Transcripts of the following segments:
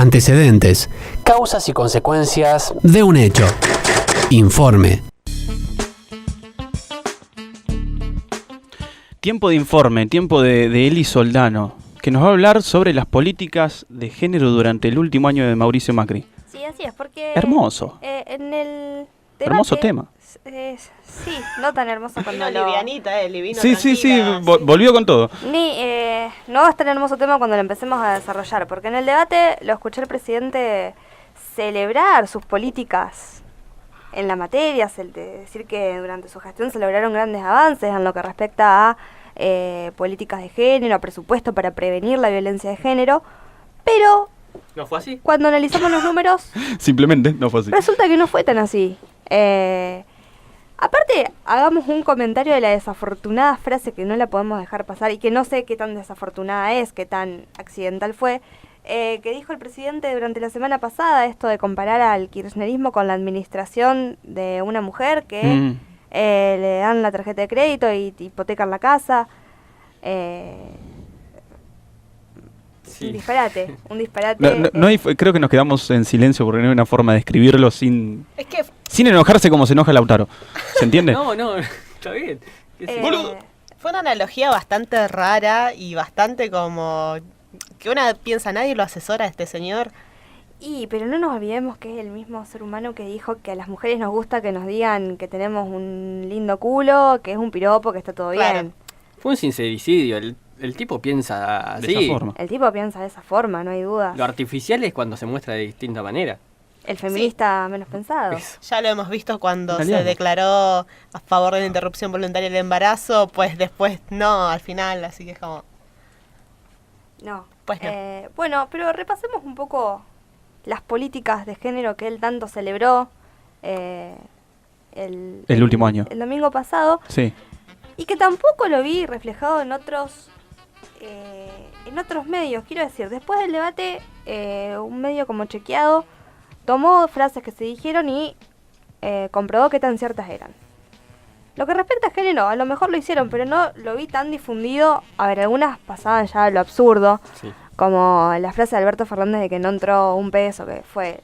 Antecedentes. Causas y consecuencias De un hecho. Informe. Tiempo de informe, tiempo de Eli Soldano, que nos va a hablar sobre las políticas de género durante el último año de Mauricio Macri. Sí, así es, porque... Hermoso. En el debate... Hermoso tema. Sí, no tan hermoso cuando Vino livianita, vino Sí, tranquila. volvió con todo. no va a estar hermoso tema cuando lo empecemos a desarrollar, porque en el debate lo escuché al presidente celebrar sus políticas en la materia, decir que durante su gestión se lograron grandes avances en lo que respecta a políticas de género, a presupuesto para prevenir la violencia de género, pero ¿No fue así? cuando analizamos los números, Simplemente no fue así. resulta que no fue tan así. Aparte, hagamos un comentario de la desafortunada frase que no la podemos dejar pasar y que no sé qué tan desafortunada es, qué tan accidental fue, que dijo el presidente durante la semana pasada, esto de comparar al kirchnerismo con la administración de una mujer que le dan la tarjeta de crédito y hipotecan la casa. Sí. Un disparate. Creo que nos quedamos en silencio porque no hay una forma de escribirlo sin Es que enojarse como se enoja Lautaro. ¿Se entiende? No, está bien. fue una analogía bastante rara y bastante como... que una piensa, nadie lo asesora a este señor. Pero no nos olvidemos que es el mismo ser humano que dijo que a las mujeres nos gusta que nos digan que tenemos un lindo culo, que es un piropo, que está todo Claro. bien. Fue un sincericidio. El tipo piensa De así. esa forma. El tipo piensa de esa forma, no hay duda. Lo artificial es cuando se muestra de distinta manera. El feminista menos pensado. Eso. Ya lo hemos visto cuando Italiano. se declaró a favor de la interrupción voluntaria del embarazo, pues después no, al final, así que es como... No. Pues no. Bueno, pero repasemos un poco las políticas de género que él tanto celebró El último año. el domingo pasado. Sí. Y que tampoco lo vi reflejado en otros medios. Quiero decir, después del debate, un medio como Chequeado tomó frases que se dijeron y comprobó qué tan ciertas eran. Lo que respecta a género, a lo mejor lo hicieron, pero no lo vi tan difundido. A ver, algunas pasaban ya a lo absurdo, Sí. como la frase de Alberto Fernández de que no entró un peso,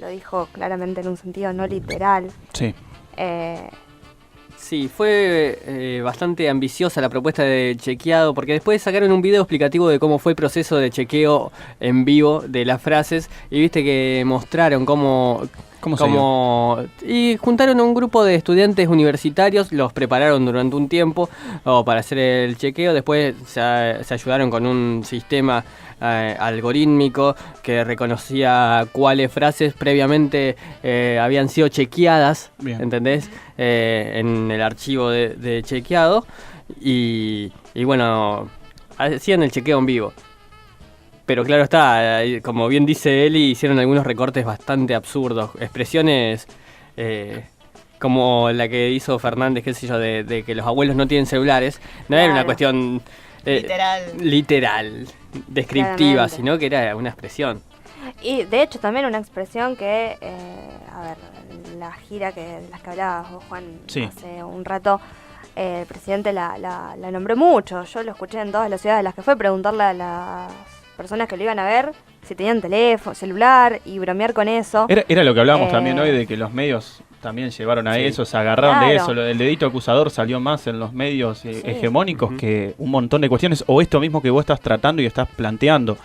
lo dijo claramente en un sentido no literal. Sí. Sí, fue bastante ambiciosa la propuesta de Chequeado, porque después sacaron un video explicativo de cómo fue el proceso de chequeo en vivo de las frases, y viste que mostraron cómo se dio? Y juntaron a un grupo de estudiantes universitarios, los prepararon durante un tiempo para hacer el chequeo, después se ayudaron con un sistema algorítmico que reconocía cuáles frases previamente habían sido chequeadas. Bien. ¿Entendés? En el archivo de chequeado y bueno, hacían el chequeo en vivo. Pero claro está, como bien dice Eli, hicieron algunos recortes bastante absurdos, expresiones como la que hizo Fernández, qué sé yo, de que los abuelos no tienen celulares. No era una Claro. cuestión Literal. descriptiva, Claramente. sino que era una expresión. Y de hecho también una expresión que, la gira de las que hablabas vos, Juan, Sí. hace un rato, el presidente la nombró mucho. Yo lo escuché en todas las ciudades a las que fue, preguntarle a las personas que lo iban a ver si tenían teléfono, celular y bromear con eso. Era lo que hablábamos Eh, también hoy, de que los medios también llevaron a Sí. eso, se agarraron de Claro. eso. El dedito acusador salió más en los medios hegemónicos Ujú. que un montón de cuestiones, o esto mismo que vos estás tratando y estás planteando.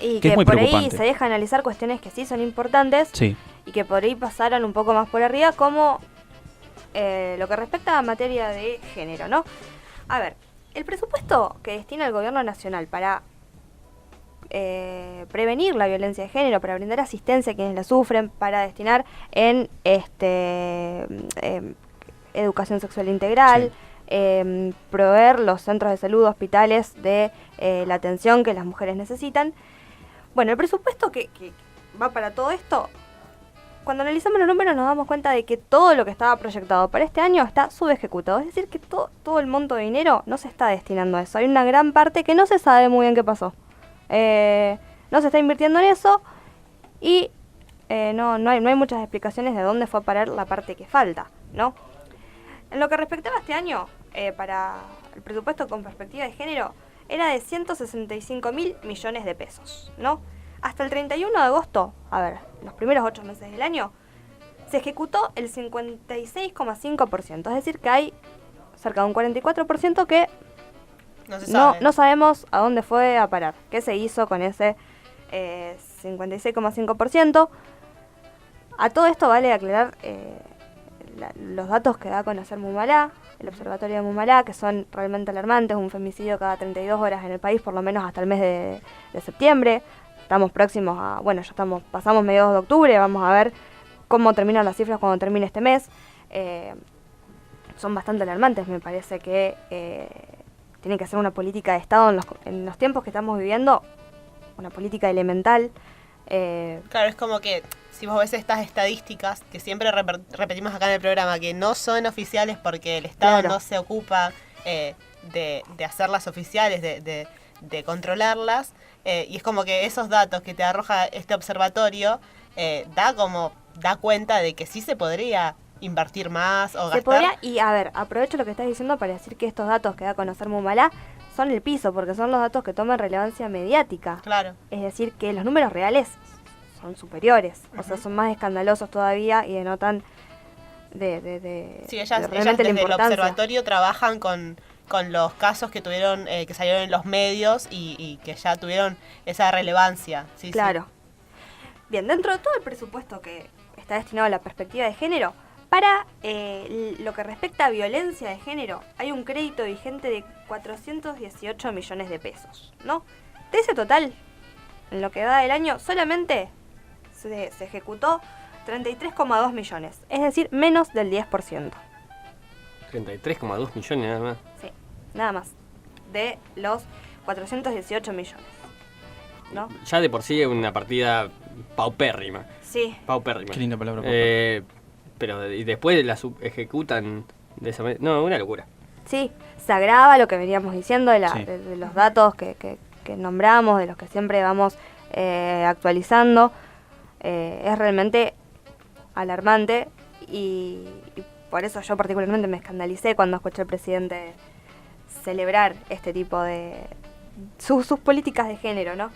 Y que que es muy por ahí preocupante. se deja analizar cuestiones que sí son importantes Sí. y que por ahí pasaron un poco más por arriba, como lo que respecta a materia de género, ¿no? A ver, el presupuesto que destina el gobierno nacional para prevenir la violencia de género, para brindar asistencia a quienes la sufren, para destinar en educación sexual integral, proveer los centros de salud, hospitales de la atención que las mujeres necesitan. Bueno, el presupuesto que va para todo esto, cuando analizamos los números nos damos cuenta de que todo lo que estaba proyectado para este año está subejecutado. Es decir, que todo el monto de dinero no se está destinando a eso. Hay una gran parte que no se sabe muy bien qué pasó. No se está invirtiendo en eso y no hay muchas explicaciones de dónde fue a parar la parte que falta, ¿no? En lo que respectaba a este año, para el presupuesto con perspectiva de género, era de 165.000 millones de pesos, ¿no? hasta el 31 de agosto, a ver, los primeros 8 meses del año, se ejecutó el 56,5%. Es decir, que hay cerca de un 44% que No se sabe. no sabemos a dónde fue a parar. ¿Qué se hizo con ese 56,5%? A todo esto vale aclarar los datos que da a conocer Mumalá, el Observatorio de Mumalá, que son realmente alarmantes. Un femicidio cada 32 horas en el país, por lo menos hasta el mes de septiembre. Estamos próximos a... Bueno, ya pasamos mediados de octubre, vamos a ver cómo terminan las cifras cuando termine este mes. Son bastante alarmantes, me parece que tiene que ser una política de Estado en los tiempos que estamos viviendo, una política elemental. Claro, es como que si vos ves estas estadísticas que siempre repetimos acá en el programa, que no son oficiales porque el Estado Claro. no se ocupa de hacerlas oficiales, de controlarlas, y es como que esos datos que te arroja este observatorio da cuenta de que sí se podría invertir más o Se gastar. podría, y a ver, aprovecho lo que estás diciendo para decir que estos datos que da a conocer Mumalá son el piso, porque son los datos que toman relevancia mediática. Claro. Es decir, que los números reales son superiores, o sea, son más escandalosos todavía y denotan de Sí, ellas realmente la desde el importancia. observatorio trabajan con los casos que tuvieron, que salieron en los medios y que ya tuvieron esa relevancia. Sí, Claro. Bien, dentro de todo el presupuesto que está destinado a la perspectiva de género, para lo que respecta a violencia de género, hay un crédito vigente de 418 millones de pesos, ¿no? De ese total, en lo que va del año, solamente se ejecutó 33,2 millones, es decir, menos del 10%. 33,2 millones nada más. Sí, nada más, de los 418 millones, ¿no? Ya de por sí es una partida paupérrima. Sí, Paupérrima. Qué linda palabra. Pero y después la ejecutan de esa manera. No, una locura. sí, se agrava lo que veníamos diciendo Sí. de los datos que nombramos, de los que siempre vamos actualizando. Es realmente alarmante y por eso yo particularmente me escandalicé cuando escuché al presidente celebrar este tipo de... sus políticas de género, ¿no?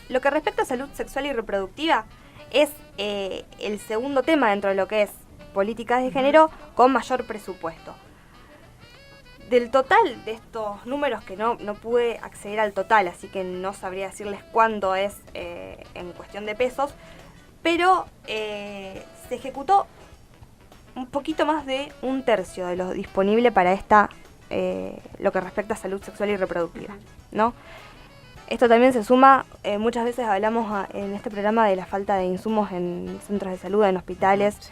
Lo que respecta a salud sexual y reproductiva es el segundo tema dentro de lo que es políticas de género con mayor presupuesto. Del total de estos números, que no pude acceder al total, así que no sabría decirles cuánto es en cuestión de pesos, pero se ejecutó un poquito más de un tercio de lo disponible para lo que respecta a salud sexual y reproductiva, ¿no? Esto también se suma, muchas veces hablamos en este programa de la falta de insumos en centros de salud, en hospitales,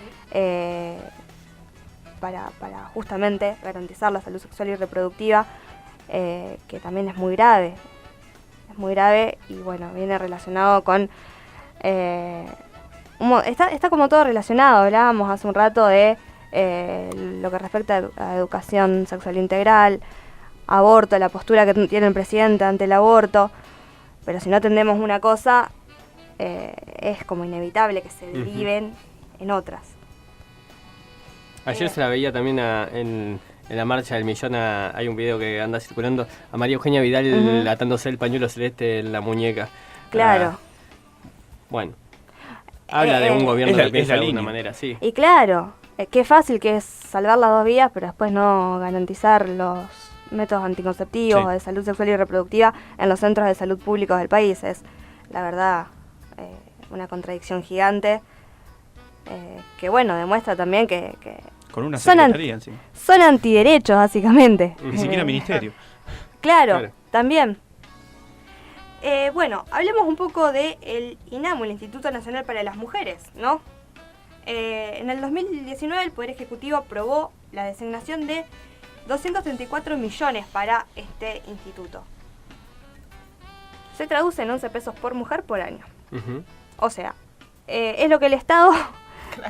para justamente garantizar la salud sexual y reproductiva, que también es muy grave. Es muy grave y bueno, viene relacionado con... está como todo relacionado. Hablábamos hace un rato de lo que respecta a educación sexual integral, aborto, la postura que tiene el presidente ante el aborto. Pero si no atendemos una cosa, es como inevitable que se deriven en otras. Ayer se la veía también en la marcha del millón, hay un video que anda circulando, a María Eugenia Vidal atándose el pañuelo celeste en la muñeca. Claro. Bueno, habla de un gobierno es la que piensa de línea. alguna manera, sí. Y claro, qué fácil que es salvar las dos vías, pero después no garantizar los métodos anticonceptivos Sí. o de salud sexual y reproductiva en los centros de salud públicos del país. Es, la verdad, una contradicción gigante, que bueno, demuestra también que Con una son secretaría encima. son antiderechos, básicamente. Ni siquiera ministerio. Claro, Claro. también. Bueno, hablemos un poco del INAMU, el Instituto Nacional para las Mujeres, ¿no? En el 2019 el Poder Ejecutivo aprobó la designación de 234 millones para este instituto. Se traduce en 11 pesos por mujer por año. Ujú. O sea, es lo que el Estado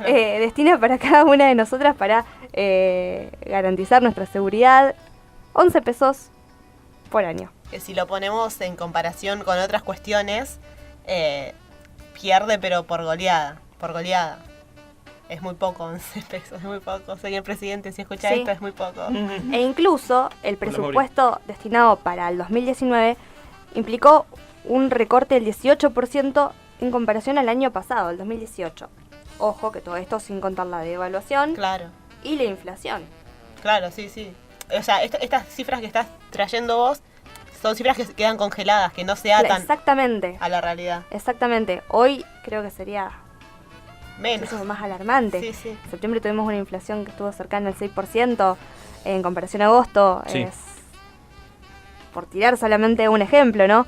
destina para cada una de nosotras para garantizar nuestra seguridad. 11 pesos por año. Que si lo ponemos en comparación con otras cuestiones, pierde pero por goleada. Es muy poco, 11 pesos, es muy poco. Señor presidente, si escucha Sí. esto, es muy poco. E incluso el Por la presupuesto destinado para el 2019 implicó un recorte del 18% en comparación al año pasado, el 2018. Ojo que todo esto sin contar la devaluación Claro, y la inflación. claro, sí, sí. O sea, estas cifras que estás trayendo vos son cifras que quedan congeladas, que no se atan Exactamente, a la realidad. exactamente. Hoy creo que sería Menos. muchísimo más alarmante. Sí, sí. En septiembre tuvimos una inflación que estuvo cercana al 6% en comparación a agosto. Sí. Es por tirar solamente un ejemplo, ¿no?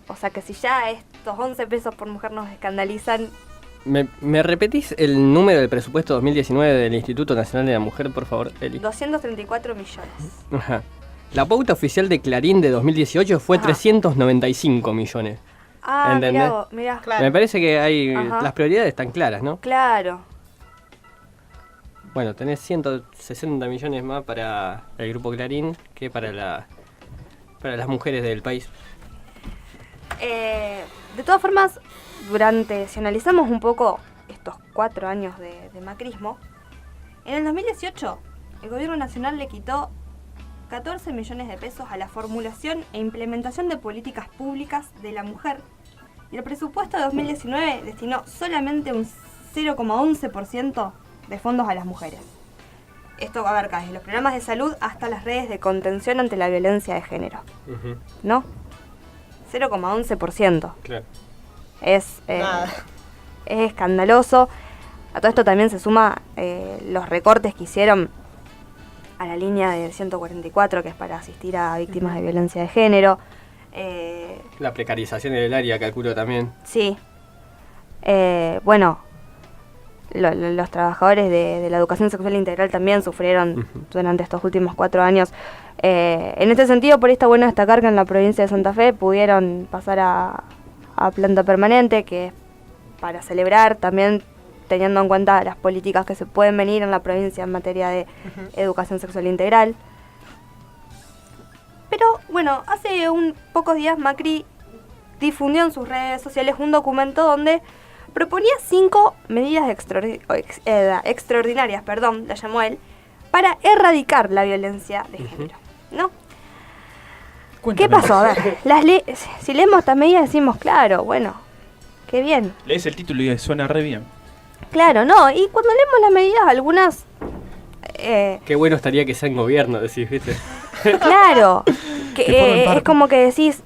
O sea que si ya estos 11 pesos por mujer nos escandalizan, ¿Me repetís el número del presupuesto 2019 del Instituto Nacional de la Mujer, por favor, Eli? 234 millones. Ajá. La pauta oficial de Clarín de 2018 fue Ajá. 395 millones. Ah, ¿Entendés? mirá, Claro. Me parece que hay Ajá. las prioridades están claras, ¿no? claro. Bueno, tenés 160 millones más para el grupo Clarín que para las mujeres del país. De todas formas, si analizamos un poco estos 4 años de macrismo, en el 2018 el gobierno nacional le quitó 14 millones de pesos a la formulación e implementación de políticas públicas de la mujer. Y el presupuesto de 2019 destinó solamente un 0,11% de fondos a las mujeres. Esto abarca desde los programas de salud hasta las redes de contención ante la violencia de género, ¿no? 0,11%. Claro. Es Nada. escandaloso. A todo esto también se suma los recortes que hicieron a la línea de 144, que es para asistir a víctimas de violencia de género. La precarización del área, calculo también. Sí. Bueno, los trabajadores de la educación sexual integral también sufrieron durante estos últimos 4 años. En este sentido, por ahí está bueno destacar que en la provincia de Santa Fe pudieron pasar a planta permanente, que es para celebrar también teniendo en cuenta las políticas que se pueden venir en la provincia en materia de educación sexual integral. Pero bueno, hace pocos días Macri difundió en sus redes sociales un documento donde proponía 5 medidas extraordinarias, la llamó él, para erradicar la violencia de género, ¿no? ¿Qué pasó? A ver, si leemos estas medidas decimos, claro, bueno, qué bien. Lees el título y suena re bien. Claro, no, y cuando leemos las medidas, algunas... Qué bueno estaría que sea en gobierno, decís, ¿viste? Claro, Que formen parte. es como que decís,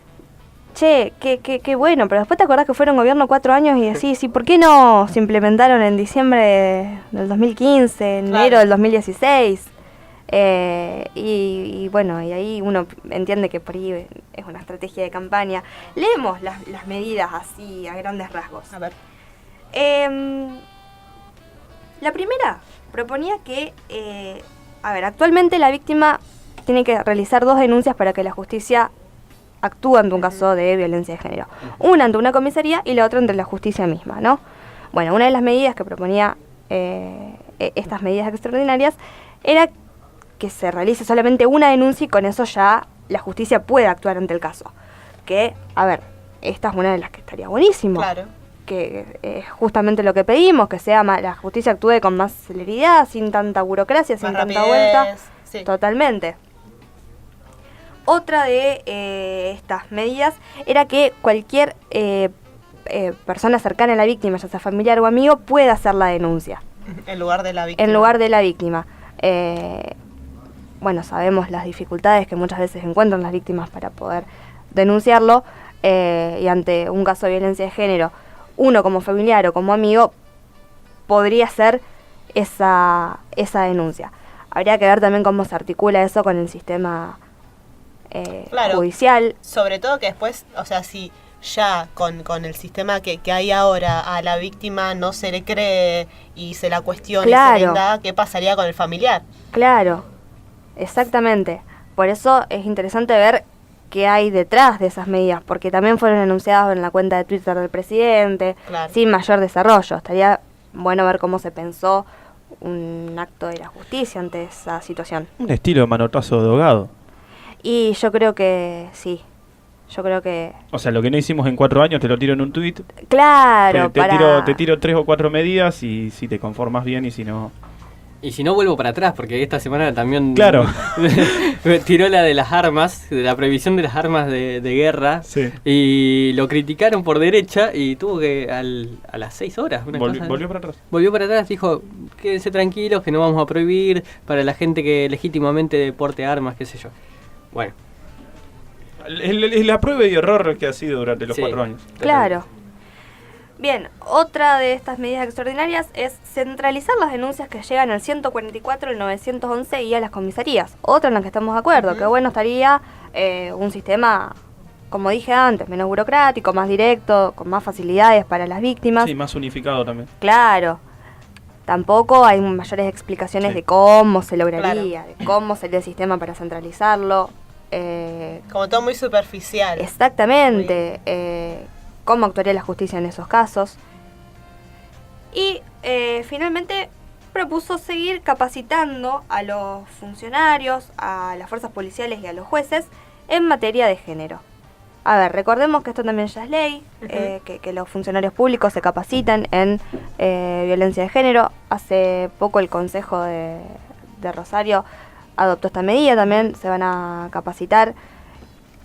che, qué bueno, pero después te acordás que fueron gobierno 4 años y decís, ¿y por qué no se implementaron en diciembre del 2015, en Claro. enero del 2016? Y bueno, y ahí uno entiende que por ahí es una estrategia de campaña. Leemos las medidas así, a grandes rasgos. A ver. La primera proponía que, actualmente la víctima tiene que realizar 2 denuncias para que la justicia actúe ante un caso de violencia de género. Una ante una comisaría y la otra ante la justicia misma, ¿no? Bueno, una de las medidas que proponía estas medidas extraordinarias era que se realice solamente una denuncia y con eso ya la justicia puede actuar ante el caso. Que, esta es una de las que estaría buenísimo. Claro. Que es justamente lo que pedimos, que sea la justicia actúe con más celeridad, sin tanta burocracia, sin Más tanta rapidez, vuelta. sí. Totalmente. Otra de estas medidas era que cualquier persona cercana a la víctima, ya sea familiar o amigo, pueda hacer la denuncia En lugar de la víctima. en lugar de la víctima. Bueno, sabemos las dificultades que muchas veces encuentran las víctimas para poder denunciarlo, y ante un caso de violencia de género, uno como familiar o como amigo podría hacer esa denuncia. Habría que ver también cómo se articula eso con el sistema Claro. judicial. Sobre todo que después, o sea, si ya con el sistema que hay ahora a la víctima no se le cree y se la cuestiona y se Claro. le indaga, ¿qué pasaría con el familiar? Claro, exactamente. Por eso es interesante ver qué hay detrás de esas medidas, porque también fueron anunciadas en la cuenta de Twitter del presidente, Claro. sin mayor desarrollo. Estaría bueno ver cómo se pensó un acto de la justicia ante esa situación. Un estilo de manotazo de ahogado. Y yo creo que sí. Yo creo que... O sea, lo que no hicimos en 4 años te lo tiro en un tuit. Claro, Te tiro 3 o 4 medidas y si te conformas bien y si no... Y si no, vuelvo para atrás, porque esta semana también Claro. me tiró la de las armas, de la prohibición de las armas de guerra, Sí. y lo criticaron por derecha y tuvo que a las 6 horas, una cosa, Volvió para atrás. volvió para atrás, dijo, quédense tranquilos que no vamos a prohibir para la gente que legítimamente porte armas, qué sé yo. Bueno. La prueba y error que ha sido durante los Sí. 4 años. Claro. Bien, otra de estas medidas extraordinarias es centralizar las denuncias que llegan al 144, el 911 y a las comisarías. Otra en la que estamos de acuerdo, que bueno estaría un sistema, como dije antes, menos burocrático, más directo, con más facilidades para las víctimas. Sí, más unificado también. Claro. Tampoco hay mayores explicaciones Sí. de cómo se lograría, de cómo sería el sistema para centralizarlo. Como todo muy superficial. Exactamente. Cómo actuaría la justicia en esos casos. Y finalmente propuso seguir capacitando a los funcionarios, a las fuerzas policiales y a los jueces en materia de género. A ver, recordemos que esto también ya es ley, que los funcionarios públicos se capacitan en violencia de género. Hace poco el Consejo de Rosario adoptó esta medida también, se van a capacitar.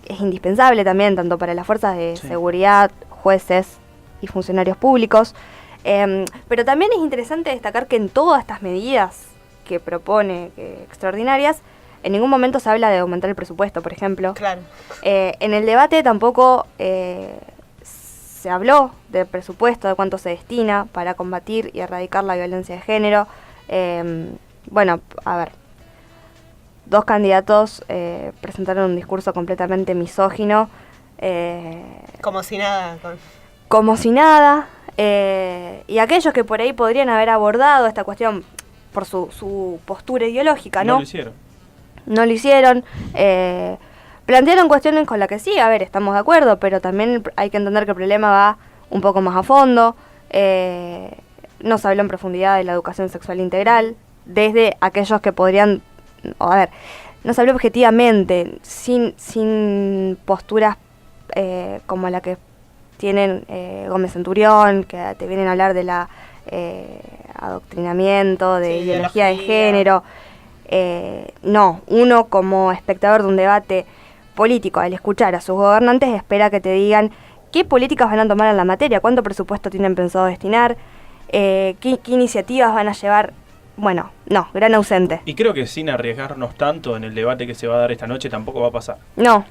Es indispensable también, tanto para las fuerzas de seguridad, jueces y funcionarios públicos. Pero también es interesante destacar que en todas estas medidas que propone, extraordinarias, en ningún momento se habla de aumentar el presupuesto, por ejemplo. Claro. En el debate tampoco se habló del presupuesto, de cuánto se destina para combatir y erradicar la violencia de género. Bueno, a ver, 2 candidatos presentaron un discurso completamente misógino. Como si nada. Como si nada. Y aquellos que por ahí podrían haber abordado esta cuestión por su postura ideológica, ¿no? No lo hicieron. No lo hicieron. Plantearon cuestiones con las que sí, a ver, estamos de acuerdo, pero también hay que entender que el problema va un poco más a fondo. No se habló en profundidad de la educación sexual integral, desde aquellos que podrían, a ver, no se habló objetivamente, sin posturas como la que tienen Gómez Centurión, que te vienen a hablar de la adoctrinamiento, de ideología de género. No, uno como espectador de un debate político, al escuchar a sus gobernantes, espera que te digan qué políticas van a tomar en la materia, cuánto presupuesto tienen pensado destinar, qué iniciativas van a llevar. Bueno, no, gran ausente. Y creo que sin arriesgarnos tanto en el debate que se va a dar esta noche tampoco va a pasar. No.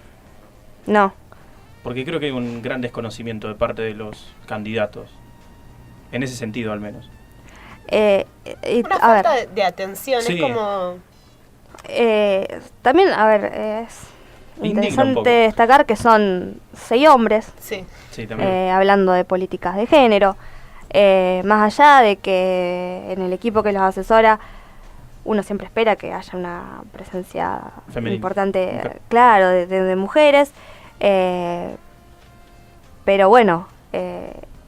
Porque creo que hay un gran desconocimiento de parte de los candidatos. En ese sentido, al menos. Una falta de atención, Sí. es como... También, a ver, es Indigna un interesante poco. destacar que son 6 hombres, Sí. Sí, también. hablando de políticas de género. Más allá de que en el equipo que los asesora, uno siempre espera que haya una presencia Femenina. importante, Mujer. claro, de mujeres. Pero bueno,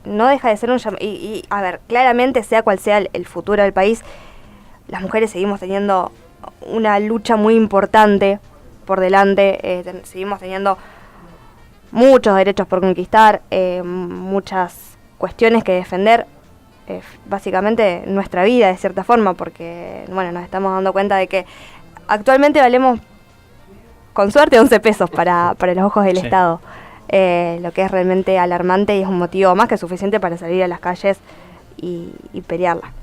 no deja de ser un llamado. Y, a ver, claramente, sea cual sea el futuro del país, las mujeres seguimos teniendo una lucha muy importante por delante. Seguimos teniendo muchos derechos por conquistar, muchas cuestiones que defender, básicamente nuestra vida de cierta forma, porque bueno, nos estamos dando cuenta de que actualmente valemos con suerte 11 pesos para los ojos del Sí. Estado, lo que es realmente alarmante y es un motivo más que suficiente para salir a las calles y pelearla.